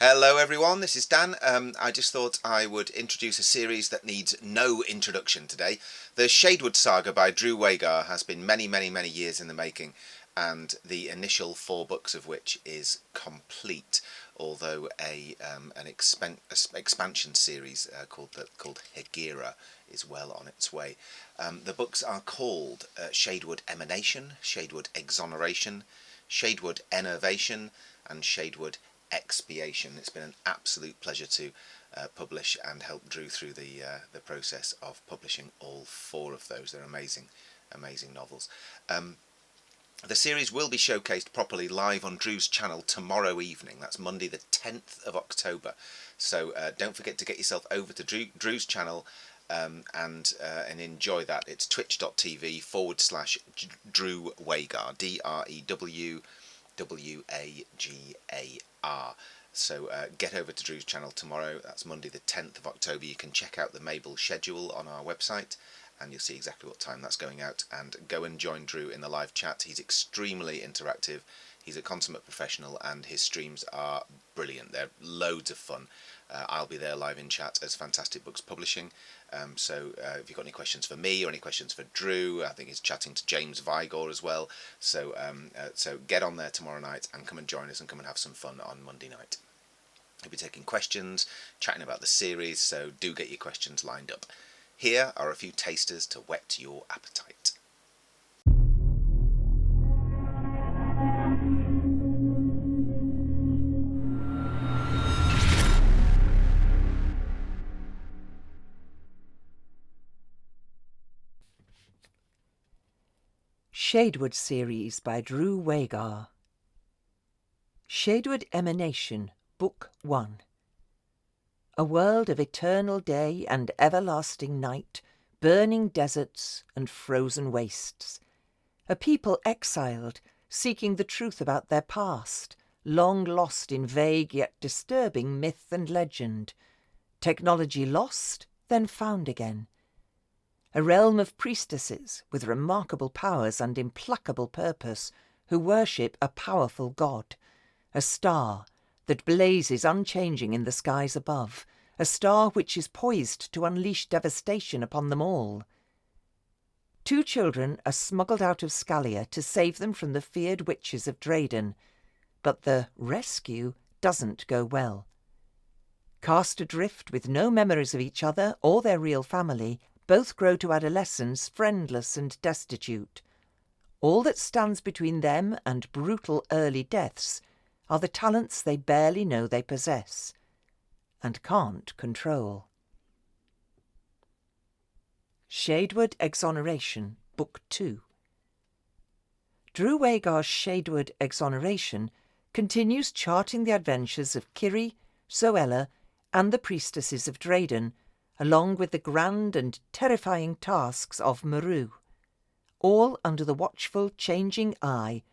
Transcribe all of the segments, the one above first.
Hello everyone, this is Dan. I just thought I would introduce a series that needs no introduction today. The Shadeward Saga by Drew Wagar has been many years in the making, and the initial 4 books of which is complete, although an expansion series called Hegira is well on its way. The books are called Shadeward Emanation, Shadeward Exoneration, Shadeward Enervation, and Shadeward Expiation. It's been an absolute pleasure to publish and help Drew through the process of publishing all 4 of those. They're amazing novels. The series will be showcased properly live on Drew's channel tomorrow evening. That's Monday the 10th of October. So don't forget to get yourself over to Drew's channel and enjoy that. It's twitch.tv/Drew Wagar, DREWWAGAR. So get over to Drew's channel tomorrow. That's Monday the 10th of October. You can check out the M.A.B.L.E schedule on our website and you'll see exactly what time that's going out, and go and join Drew in the live chat. He's extremely interactive, he's a consummate professional, and his streams are brilliant. They're loads of fun. I'll be there live in chat as Fantastic Books Publishing. So if you've got any questions for me or any questions for Drew, I think he's chatting to James Vigor as well. So so get on there tomorrow night and come and join us and come and have some fun on Monday night. He'll be taking questions, chatting about the series, so do get your questions lined up. Here are a few tasters to whet your appetite. Shadeward Series by Drew Wagar. Shadeward Emanation, Book 1. A world of eternal day and everlasting night, burning deserts and frozen wastes. A people exiled, seeking the truth about their past, long lost in vague yet disturbing myth and legend. Technology lost, then found again. A realm of priestesses with remarkable powers and implacable purpose, who worship a powerful god, a star that blazes unchanging in the skies above, a star which is poised to unleash devastation upon them all. 2 children are smuggled out of Scalia to save them from the feared witches of Drayden, but the rescue doesn't go well. Cast adrift with no memories of each other or their real family, both grow to adolescence friendless and destitute. All that stands between them and brutal early deaths are the talents they barely know they possess and can't control. Shadeward Exoneration, Book 2. Drew Wagar's Shadeward Exoneration continues charting the adventures of Kiri, Zoella, and the priestesses of Drayden, along with the grand and terrifying tasks of M.A.B.L.E, all under the watchful, changing eye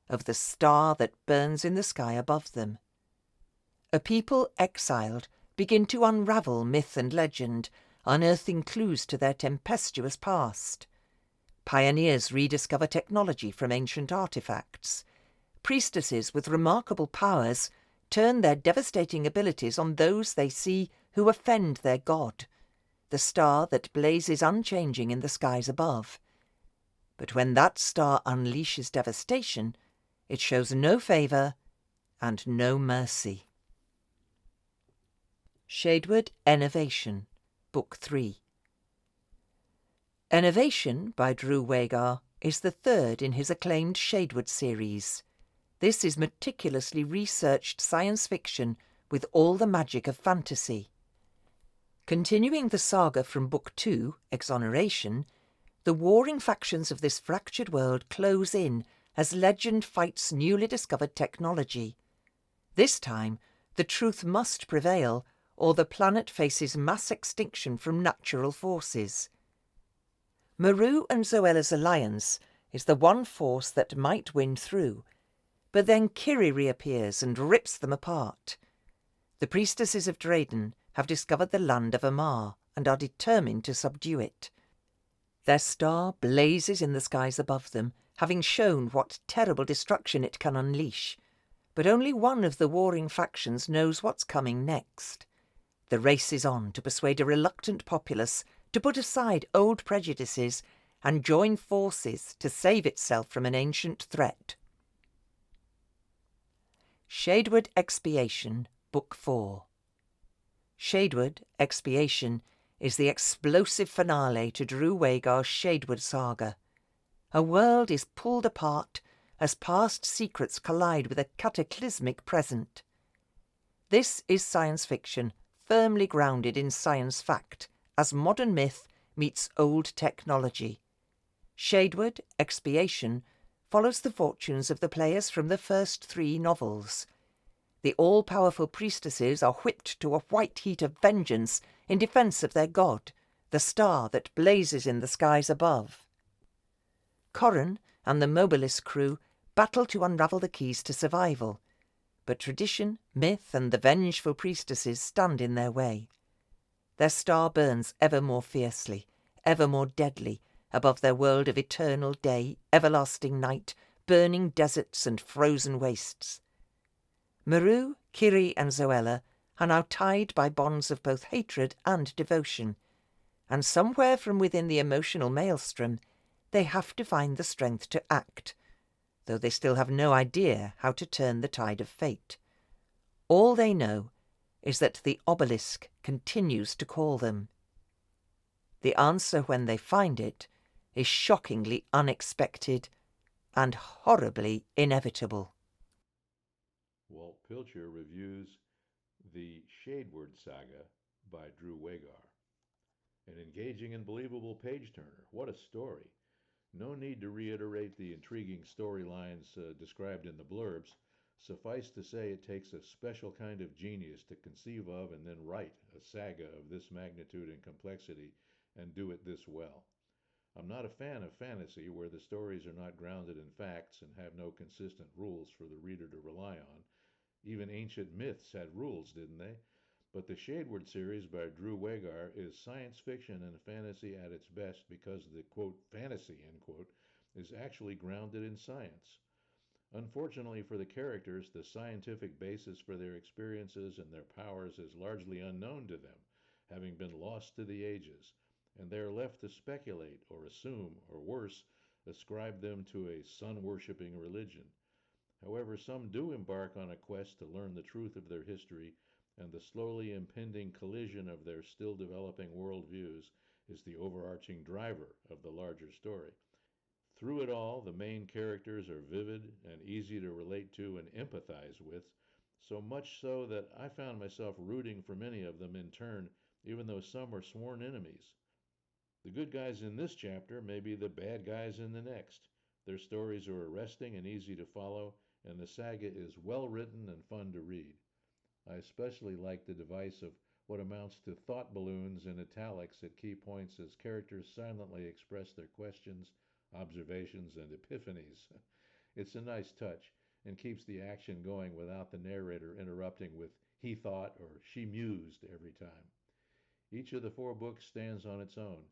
of the star that burns in the sky above them. A people exiled begin to unravel myth and legend, unearthing clues to their tempestuous past. Pioneers rediscover technology from ancient artifacts. Priestesses with remarkable powers turn their devastating abilities on those they see who offend their god, the star that blazes unchanging in the skies above. But when that star unleashes devastation, it shows no favour and no mercy. Shadeward Enervation, Book 3. Enervation by Drew Wagar is the 3rd in his acclaimed Shadeward series. This is meticulously researched science fiction with all the magic of fantasy. Continuing the saga from Book 2, Exoneration, the warring factions of this fractured world close in as legend fights newly discovered technology. This time, the truth must prevail, or the planet faces mass extinction from natural forces. Maru and Zoella's alliance is the one force that might win through, but then Kiri reappears and rips them apart. The priestesses of Drayden have discovered the land of M.A.B.L.E and are determined to subdue it. Their star blazes in the skies above them, having shown what terrible destruction it can unleash. but only one of the warring factions knows what's coming next. The race is on to persuade a reluctant populace to put aside old prejudices and join forces to save itself from an ancient threat. Shadeward Expiation, Book 4. Shadeward Expiation is the explosive finale to Drew Wagar's Shadeward Saga. A world is pulled apart as past secrets collide with a cataclysmic present. This is science fiction, firmly grounded in science fact, as modern myth meets old technology. Shadeward Expiation follows the fortunes of the players from the first 3 novels. The all-powerful priestesses are whipped to a white heat of vengeance in defence of their god, the star that blazes in the skies above. Corran and the Mobilis crew battle to unravel the keys to survival, but tradition, myth, and the vengeful priestesses stand in their way. Their star burns ever more fiercely, ever more deadly, above their world of eternal day, everlasting night, burning deserts and frozen wastes. Meru, Kiri, and Zoella are now tied by bonds of both hatred and devotion, and somewhere from within the emotional maelstrom, they have to find the strength to act, though they still have no idea how to turn the tide of fate. All they know is that the obelisk continues to call them. The answer, when they find it, is shockingly unexpected and horribly inevitable. Walt Pilcher reviews the Shadeward Saga by Drew Wagar. An engaging and believable page-turner. What a story. No need to reiterate the intriguing storylines described in the blurbs. Suffice to say, it takes a special kind of genius to conceive of and then write a saga of this magnitude and complexity and do it this well. I'm not a fan of fantasy where the stories are not grounded in facts and have no consistent rules for the reader to rely on. Even ancient myths had rules, didn't they? But the Shadeward series by Drew Wagar is science fiction and fantasy at its best because the, quote, fantasy, end quote, is actually grounded in science. Unfortunately for the characters, the scientific basis for their experiences and their powers is largely unknown to them, having been lost to the ages, and they are left to speculate or assume, or worse, ascribe them to a sun-worshipping religion. However, some do embark on a quest to learn the truth of their history, and the slowly impending collision of their still developing worldviews is the overarching driver of the larger story. Through it all, the main characters are vivid and easy to relate to and empathize with, so much so that I found myself rooting for many of them in turn, even though some are sworn enemies. The good guys in this chapter may be the bad guys in the next. Their stories are arresting and easy to follow, and the saga is well written and fun to read. I especially like the device of what amounts to thought balloons in italics at key points as characters silently express their questions, observations, and epiphanies. It's a nice touch and keeps the action going without the narrator interrupting with "he thought" or "she mused" every time. Each of the 4 books stands on its own,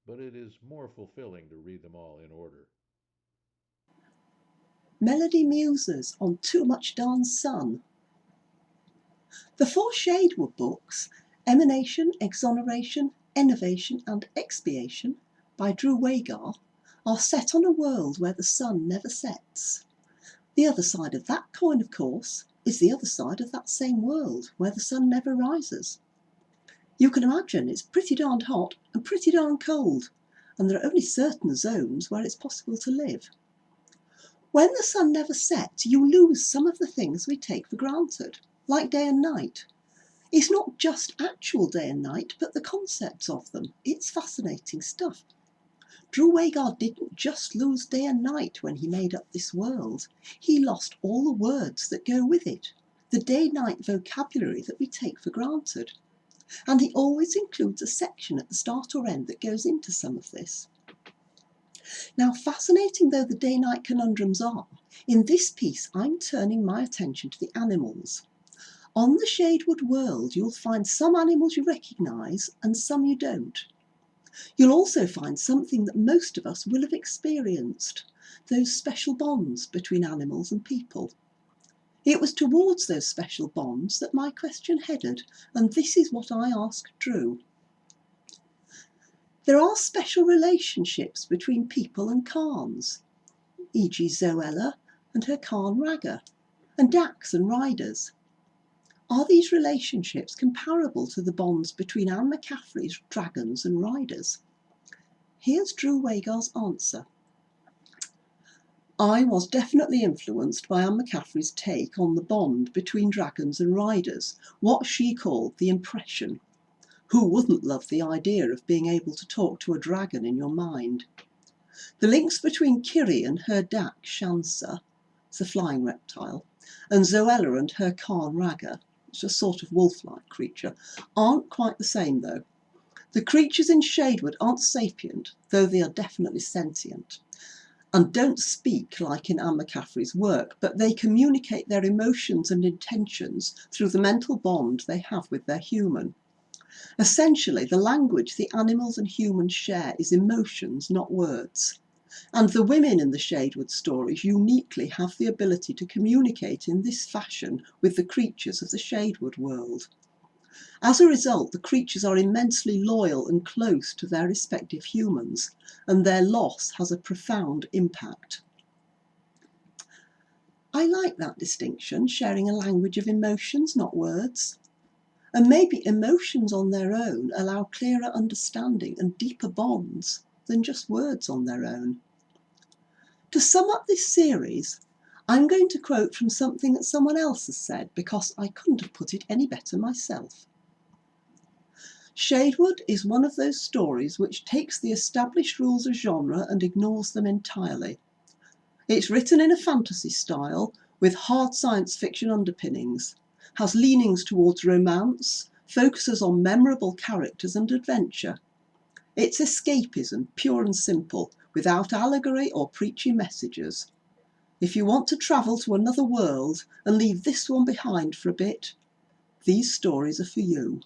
but it is more fulfilling to read them all in order. Melody muses on too much darn sun. The 4 Shadeward books, Emanation, Exoneration, Innovation and Expiation by Drew Wagar, are set on a world where the sun never sets. The other side of that coin, of course, is the other side of that same world where the sun never rises. You can imagine it's pretty darned hot and pretty darn cold, and there are only certain zones where it's possible to live. When the sun never sets, you lose some of the things we take for granted, like day and night. It's not just actual day and night, but the concepts of them. It's fascinating stuff. Drew Wagar didn't just lose day and night when he made up this world. He lost all the words that go with it, the day-night vocabulary that we take for granted. And he always includes a section at the start or end that goes into some of this. Now, fascinating though the day-night conundrums are, in this piece I'm turning my attention to the animals. On the Shadeward world, you'll find some animals you recognise and some you don't. You'll also find something that most of us will have experienced, those special bonds between animals and people. It was towards those special bonds that my question headed, and this is what I asked Drew. There are special relationships between people and Khans, e.g. Zoella and her Khan Raga, and Dax and riders. Are these relationships comparable to the bonds between Anne McCaffrey's dragons and riders? Here's Drew Wagar's answer. I was definitely influenced by Anne McCaffrey's take on the bond between dragons and riders, what she called the impression. Who wouldn't love the idea of being able to talk to a dragon in your mind? The links between Kiri and her Dak Shansa, it's a flying reptile, and Zoella and her Khan Raga, it's a sort of wolf-like creature, aren't quite the same though. The creatures in Shadeward aren't sapient, though they are definitely sentient, and don't speak like in Anne McCaffrey's work, but they communicate their emotions and intentions through the mental bond they have with their human. Essentially, the language the animals and humans share is emotions, not words. And the women in the Shadeward stories uniquely have the ability to communicate in this fashion with the creatures of the Shadeward world. As a result, the creatures are immensely loyal and close to their respective humans, and their loss has a profound impact. I like that distinction, sharing a language of emotions, not words. And maybe emotions on their own allow clearer understanding and deeper bonds than just words on their own. To sum up this series, I'm going to quote from something that someone else has said because I couldn't have put it any better myself. Shadeward is one of those stories which takes the established rules of genre and ignores them entirely. It's written in a fantasy style with hard science fiction underpinnings, has leanings towards romance, focuses on memorable characters and adventure. It's escapism, pure and simple, without allegory or preachy messages. If you want to travel to another world and leave this one behind for a bit, these stories are for you.